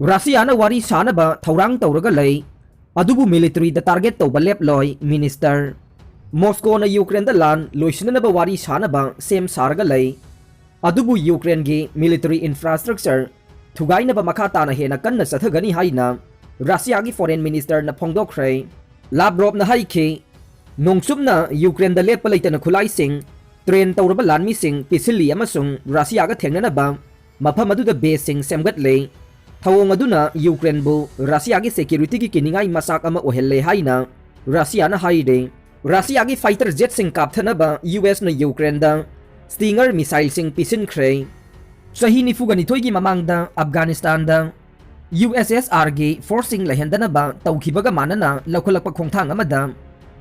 Russiana wari sanaba thaurang tawraga lay adubu military da target tawba leploy minister Moscow na Ukraine da lan loisinanaba wari sanaba sem sarga lay adubu Ukraine gi military infrastructure thugainaba makata na hena kanna sathagani haina Russia gi foreign minister na phongdokre Lavrov na haike nongchumna Ukraine da lepa leitana khulai sing train tawraba lanmi sing pisili amasung Russia ga thengnanaba mafam aduda base sing semgat lay Thawong aduna Ukraine bu Russia gi security gi kiningai masak ama ohelle haina Russia na haide Russia gi fighter jet sing kapthanaba US na Ukraine da Stinger missile sing Pisinkhre sahi nifugani thoigi mamangda Afghanistan da USSR gi forcing lahendanaba tawkhibaga manana lakhulakpa khongthang amada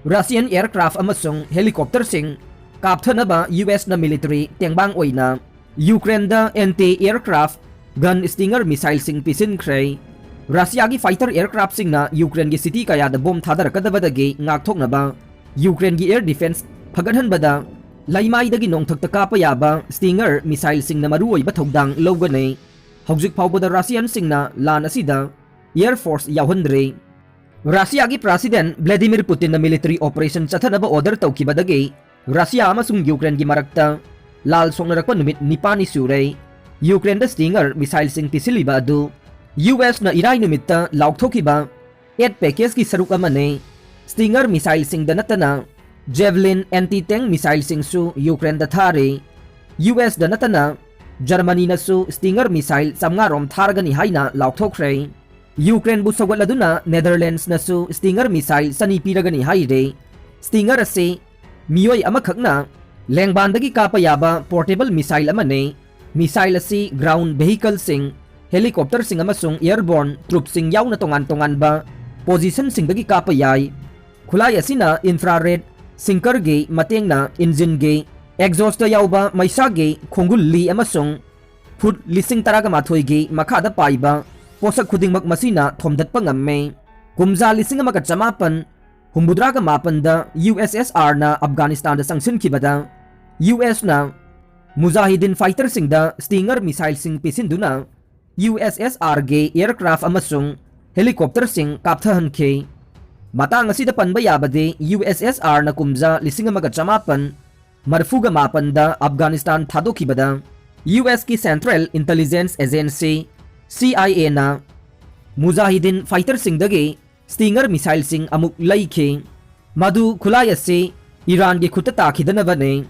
Russian aircraft amasung helicopter sing kapthanaba US na military tengbang oina Ukraine da anti-aircraft gun Stinger missile sing Pisinkhre Russia gi fighter aircraft sing na Ukraine gi city kaya da bomb thadarakadabadagi ngakthoknaba Ukraine gi air defense phaganhanbada laimai dagi nongthakta kapa yaba Stinger missile sing na maruoi ba thogdang logane hojik phawbada Russian sing na lan asida air force yawhandre Russia gi president Vladimir Putin na military operation chathanaba order tawkibadagi Russia amasung Ukraine gi marakta lal songnarakpa numit nipani sure Ukraine da Stinger missile sing pisiliba adu US na irai numitta laukthokiba 8 package ki saruk amane Stinger missile sing da natana Javelin anti-tank missile sing su Ukraine da thare US da natana Germany na su Stinger missile samngarom thargani haina laukthokre Ukraine bu sawatladuna Netherlands na su Stinger missile sani piragani haide Stinger ase miyoi amakhakna Lengbanda gi kapa yaba portable missile amane missile asi ground vehicle sing helicopter sing amasung airborne troop sing yauna tongan ba position sing dagi kapa yai khulai asina infrared sinker ge mateng na engine ge exhaust yauba maisa ge khongul li amasung foot lising taraga mathoi ge makhada paiba posak khudingmak masina thomdatpa ngamme kumza lising amaka chamapan humbudraga mapan da USSR na Afghanistan da sangsin kibada US na Mujahideen fighter sing da Stinger missile sing pisinduna USSR ge aircraft amasung helicopter sing kapthahan ke matang asida panba yabade USSR na kumza lisinga maga chamapan marfuga mapan da Afghanistan thadokibada US ki Central Intelligence Agency CIA na Mujahideen fighter sing dage Stinger missile sing amuk laike madu khulai ase Iran ge khutta takhidana bane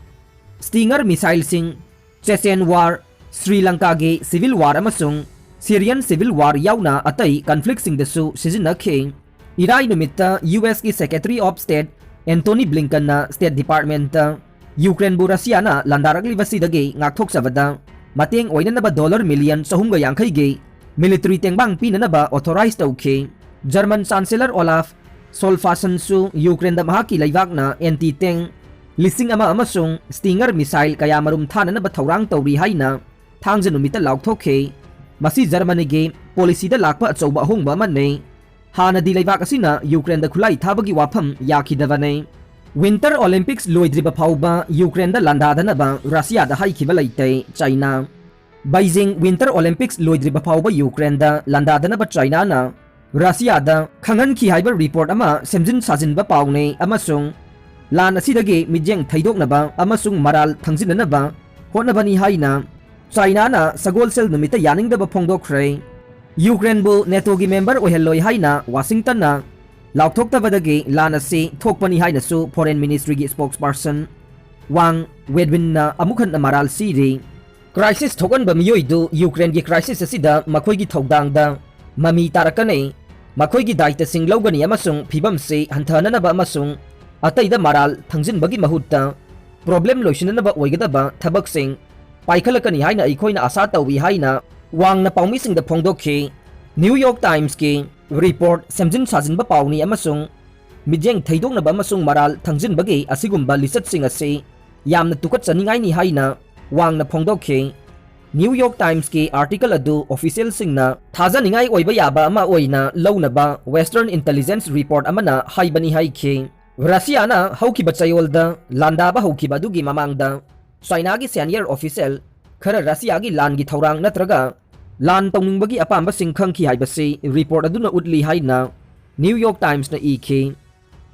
Stinger missile sing Chechen War, Sri Lanka ge Civil War amasung Syrian Civil War yauna atai conflict sing dasu sizinakhe Irai numitta US ki Secretary of State Anthony Blinken na State Department ta Ukraine bu Russia na landaragli wasidage ngakthok sabada mateng oinanaba dollar million sahumga yangkhai ge military tengbang pinanaba authorized tawkhe German Chancellor Olaf Scholz su Ukraine da mahaki laibak na anti-tank lising ama amasung Stinger missile kaya marum thanana ba thaurang tawri haina thangja numita laukthoke masi Germany ge policy da lakpa achouba hongba manne hana di laibak asina Ukraine da khulai thabagi wafam yakhidabane Winter Olympics loidriba phauba Ukraine da landadana ba Russia da haikiba laite China Beijing Winter Olympics loidriba phauba Ukraine da landadana ba China na Russia da khangan ki haiba report ama semjin sajin ba paune amasung lan asidagi mijeng thaidoknaba amasung maral thangjinanaba hotnabani haina China na sagol sel numita yaningdaba phongdokre Ukraine bu NATO gi member ohelloi haina Washington na lauktoktabadagi lan ase thokpani haina su foreign ministry gi spokesperson Wang Wedwin na amukhan na maral siri crisis thokan ba miyoi du Ukraine gi crisis asida makhoi gi thodang da mami tarakane makhoi gi daita sing logani amasung phibam se hanthananaba amasung Ataida maral thangjin bagi mahutta problem loisinanaba oigadaba thabak sing paikhalakani haina ikhoina asa tawi haina wangna paumi sing da phongdokhi New York Times ki report semjin sajin ba pauni amasung mijeng thaidoknaba amasung maral thangjin bagi asigumba lisat sing ase yamna tukat chaningai ni haina wangna phongdokhi New York Times ki article adu official singna thajaningai oiba yaba ama oina launaba Western Intelligence report amana haibani haikhi Russia na haukiba chayolda landaba haukiba dugi mamangda China gi senior official khara Russia gi lan gi thaurang natraga ꯂꯥꯟ ꯇꯧꯅꯤꯡꯕꯒꯤ ꯑꯄꯥꯝꯕꯁꯤꯡ ꯈꯪꯈꯤ ꯍꯥꯏꯕꯁꯤ report ꯑꯗꯨꯅ ꯎꯠꯂꯤ ꯍꯥꯏꯅ new York ꯇꯥꯏꯝꯁꯅ ꯏꯈꯤ꯫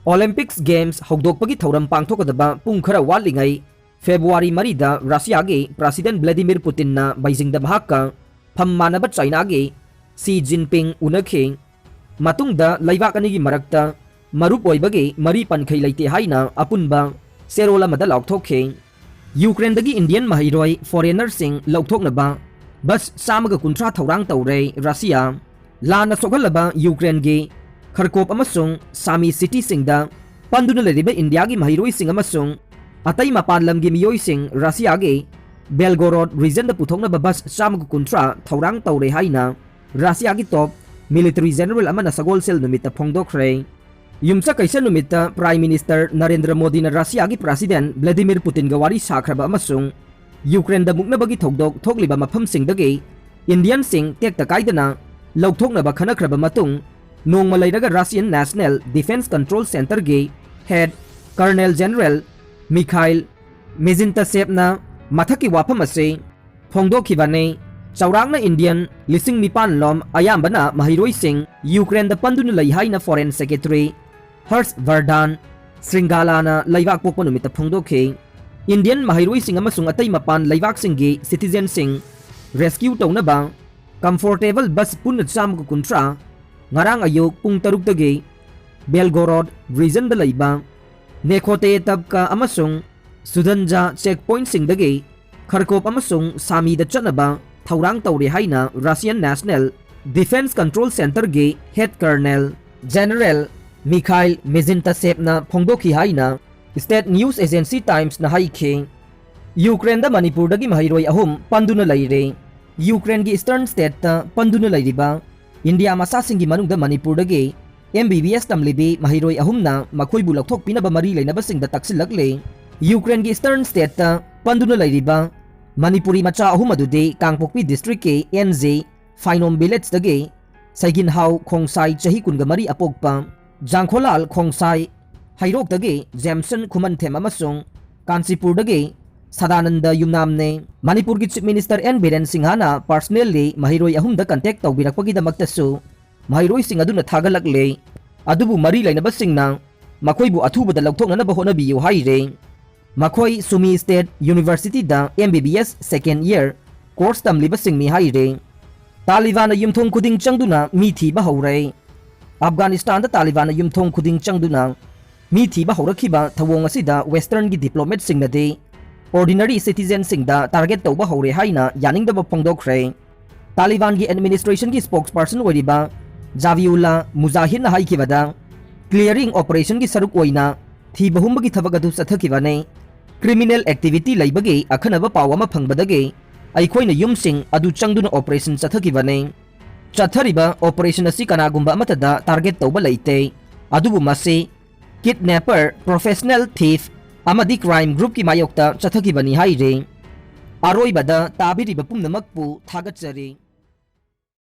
Olympics games ꯍꯧꯗꯣꯛꯄꯒꯤ ꯊꯧꯔꯝ ꯄꯥꯡꯊꯣꯛꯀꯗꯕ ꯄꯨꯡ ꯈꯔ ꯋꯥꯠꯂꯤꯉꯩ ꯐꯦꯕ꯭ꯔꯨꯋꯥꯔꯤ 4ꯗ ꯔꯁꯤꯌꯥꯒꯤ ꯄ꯭ꯔꯦꯁꯤꯗꯦꯟꯠ ꯚ꯭ꯂꯥꯗꯤꯃꯤꯔ ꯄꯨꯇꯤꯟꯅ ꯕꯩꯖꯤꯡꯗ ꯃꯍꯥꯛꯀ ꯐꯝ ꯃꯥꯟꯅꯕ ꯆꯥꯏꯅꯥꯒꯤ ꯁꯤ ꯖꯤꯟꯄꯤꯡ ꯎꯅꯈꯤ꯫ ꯃꯇꯨꯡꯗ ꯂꯩꯕꯥꯛ ꯑꯅꯤꯒꯤ ꯃꯔꯛꯇ ꯃꯔꯨꯞ ꯑꯣꯏꯕꯒꯤ ꯃꯔꯤ ꯄꯟꯈꯩ ꯂꯩꯇꯦ ꯍꯥꯏꯅ ꯑꯄꯨꯟꯕ ꯆꯦꯔꯣꯜ ꯑꯃꯗ ꯂꯥꯎꯊꯣꯛꯈꯤ꯫ ꯌꯨꯀ꯭ꯔꯦꯟꯗꯒꯤ ꯏꯟꯗꯤꯌꯟ ꯃꯍꯩꯔꯣꯏ ꯐꯣꯔꯦꯅꯔꯁꯤꯡ ꯂꯧꯊꯣꯛꯅꯕ ꯕꯁ 130 ꯊꯧꯔꯥꯡ ꯇꯧꯔꯦ ꯔꯁꯤꯌꯥ꯫ ꯂꯥꯟꯅ ꯁꯣꯛꯍꯜꯂꯕ ꯌꯨꯀ꯭ꯔꯦꯟꯒꯤ ꯈꯔꯀꯣꯞ ꯑꯃꯁꯨꯡ ꯁꯥꯃꯤ ꯁꯤꯇꯤꯁꯤꯡꯗ ꯄꯟꯗꯨꯅ ꯂꯩꯔꯤꯕ ꯏꯟꯗꯤꯌꯥꯒꯤ ꯃꯍꯩꯔꯣꯏꯁꯤꯡ ꯑꯃꯁꯨꯡ ꯑꯇꯩ ꯃꯄꯥꯟ ꯂꯝꯒꯤ ꯃꯤꯑꯣꯏꯁꯤꯡ ꯔꯁꯤꯌꯥꯒꯤ ꯕꯦꯜꯒꯣꯔꯣꯗ ꯔꯤꯖꯟꯗ ꯄꯨꯊꯣꯛꯅꯕ ꯕꯁ 130 ꯊꯧꯔꯥꯡ ꯇꯧꯔꯦ ꯍꯥꯏꯅ ꯔꯁꯤꯌꯥꯒꯤ ꯇꯣꯞ ꯃꯤꯂꯤꯇꯔꯤ ꯖꯦꯅꯔꯦꯜ ꯑꯃꯅ ꯁꯒꯣꯜꯁꯦꯜ ꯅꯨꯃꯤꯠꯇ ꯐꯣꯡꯗꯣꯛꯈ꯭ꯔꯦ꯫ ꯌꯨꯝꯁꯀꯩꯁ ꯅꯨꯃꯤꯠꯇ ꯄ꯭ꯔꯥꯏꯝ ꯃꯤꯅꯤꯁꯇꯔ ꯅꯔꯦꯟꯗ꯭ꯔ ꯃꯣꯗꯤꯅ ꯔꯁꯤꯌꯥꯒꯤ ꯄ꯭ꯔꯦꯁꯤꯗꯦꯟꯠ ꯚ꯭ꯂꯥꯗꯤꯃꯤꯔ ꯄꯨꯇꯤꯟꯒ ꯋꯥꯔꯤ ꯁꯥꯈ꯭ꯔꯕ ꯑꯃꯁꯨꯡ ꯌꯨꯀ꯭ꯔꯦꯟꯗ ꯃꯨꯛꯅꯕꯒꯤ ꯊꯧꯗꯣꯛ ꯊꯣꯛꯂꯤꯕ ꯃꯐꯝꯁꯤꯡꯗꯒꯤ ꯏꯟꯗꯤꯌꯟꯁꯤꯡ ꯇꯦꯛꯇ ꯀꯥꯏꯗꯅ ꯂꯧꯊꯣꯛꯅꯕ ꯈꯟꯅꯈ꯭ꯔꯕ ꯃꯇꯨꯡ ꯅꯣꯡꯃ ꯂꯩꯔꯒ ꯔꯁꯤꯌꯟ ꯅꯦꯁꯅꯦꯜ ꯗꯤꯐꯦꯟꯁ ꯀꯟꯇ꯭ꯔꯣꯜ ꯁꯦꯟꯇꯔꯒꯤ ꯍꯦꯗ ꯀꯔꯅꯦꯜ ꯖꯦꯅꯔꯦꯜ ꯃꯤꯈꯥꯏꯜ ꯃꯤꯖꯤꯟꯇꯁꯦꯞꯅ ꯃꯊꯛꯀꯤ ꯋꯥꯐꯝ ꯑꯁꯤ ꯐꯣꯡꯗꯣꯛꯈꯤꯕꯅꯤ꯫ ꯆꯥꯎꯔꯥꯛꯅ ꯏꯟꯗꯤꯌꯟ 9,000 ꯂꯣꯝ ꯑꯌꯥꯝꯕꯅ ꯃꯍꯩꯔꯣꯏꯁꯤꯡ ꯌꯨꯀ꯭ꯔꯦꯟꯗ ꯄꯟꯗꯨꯅ ꯂꯩ ꯍꯥꯏꯅ ꯐꯣꯔꯦꯟ ꯁꯦꯀ꯭ꯔꯦꯇꯔꯤ ꯍꯔꯁ ꯚꯔꯗꯥꯟ ꯁ꯭ꯔꯤꯡꯒꯥꯂꯥꯅ ꯂꯩꯕꯥꯛ ꯄꯣꯛꯄ ꯅꯨꯃꯤꯠꯇ ꯐꯣꯡꯗꯣꯛꯈꯤ꯫ ꯏꯟꯗꯤꯌꯟ ꯃꯍꯩꯔꯣꯏꯁꯤꯡ ꯑꯃꯁꯨꯡ ꯑꯇꯩ ꯃꯄꯥꯟ ꯂꯩꯕꯥꯛꯁꯤꯡꯒꯤ ꯁꯤꯇꯤꯖꯦꯟꯁꯤꯡ ꯔꯦꯁꯀ꯭ꯌꯨ ꯇꯧꯅꯕ ꯀꯝꯐꯣꯔꯇꯦꯕꯜ ꯕꯁ ꯄꯨꯟꯅ 130 ꯉꯔꯥꯡ ꯑꯌꯨꯛ ꯄꯨꯡ 6ꯗꯒꯤ ꯕꯦꯜꯒꯣꯔꯣꯗ ꯔꯤꯖꯟꯗ ꯂꯩꯕ ꯅꯦꯈꯣꯇꯦꯇꯕꯀ ꯑꯃꯁꯨꯡ ꯁꯨꯗꯟꯖꯥ ꯆꯦꯛꯄꯣꯏꯟꯠꯁꯤꯡꯗꯒꯤ ꯈꯔꯀꯣꯞ ꯑꯃꯁꯨꯡ ꯁꯥꯃꯤꯗ ꯆꯠꯅꯕ ꯊꯧꯔꯥꯡ ꯇꯧꯔꯦ ꯍꯥꯏꯅ ꯔꯁꯤꯌꯟ ꯅꯦꯁꯅꯦꯜ ꯗꯤꯐꯦꯟꯁ ꯀꯟꯇ꯭ꯔꯣꯜ ꯁꯦꯟꯇꯔꯒꯤ ꯍꯦꯗ ꯀꯔꯅꯦꯜ ꯖꯦꯅꯔꯦꯜ ꯃꯤꯈꯥꯏꯜ ꯃꯤꯖꯤꯟꯇꯁꯦꯞꯅ ꯐꯣꯡꯗꯣꯛꯈꯤ ꯍꯥꯏꯅ ꯁ꯭ꯇꯦꯠ ꯅ꯭ꯌꯨꯁ ꯑꯦꯖꯦꯟꯁꯤ ꯇꯥꯏꯝꯁꯅ ꯍꯥꯏꯈꯤ꯫ ꯌꯨꯀ꯭ꯔꯦꯟꯗ ꯃꯅꯤꯄꯨꯔꯗꯒꯤ ꯃꯍꯩꯔꯣꯏ 3 ꯄꯟꯗꯨꯅ ꯂꯩꯔꯦ꯫ ꯌꯨꯀ꯭ꯔꯦꯟꯒꯤ ꯏꯁꯇꯔꯟ ꯁ꯭ꯇꯦꯠꯇ ꯄꯟꯗꯨꯅ ꯂꯩꯔꯤꯕ ꯏꯟꯗꯤꯌꯥ ꯃꯆꯥꯁꯤꯡꯒꯤ ꯃꯅꯨꯡꯗ ꯃꯅꯤꯄꯨꯔꯗꯒꯤ MBBS tamlibi mahiroi ahumna makoibu laukthokpinaba mari leinabasingda taksilakle Ukraine gi Eastern State ta panduna lairiba Manipuri macha ahum adudi Kangpokpi district ke NZ Phainom village dagi Saigin Hau Khongsai chahi kunga mari apokpa Jangkholal Khongsai Hairok dagi Jamson Khumanthem amasung Kansipur dagi Sadananda Yumnamne Manipur gi Chief Minister N Biren Singhana personally mahiroi ahumda contact tawbirakpagidamaktasu mahiroi sing aduna thagalakle adubu mari lainabasingna makoibu athubada laukthoknanaba honabiyu haire makoi Sumi State University da MBBS second year course tamlibasingni haire Taliban yumthong khuding changduna mi thiba haurai Afghanistan da Taliban yumthong khuding changduna mi thiba haurakhiba thawong asida western gi diplomat singnade ordinary citizen singda target tawba haure haina yaningdaba phongdokhre Taliban gi administration gi spokesperson oiriba Javiullah Mujahid na haikibada clearing operation gi saruk oina thibahumba gi thabak adu sathakibane criminal activity laibagi akhanaba pawama phangbadagi aikhoina yumsing adu changduna operation sathakibane chathariba operation asi kanagumba amatada target tawba leite adubu masi kidnapper professional thief amadi crime group ki mayokta chathakibani haire aroibada tabiriba pumnamakpu thagatsari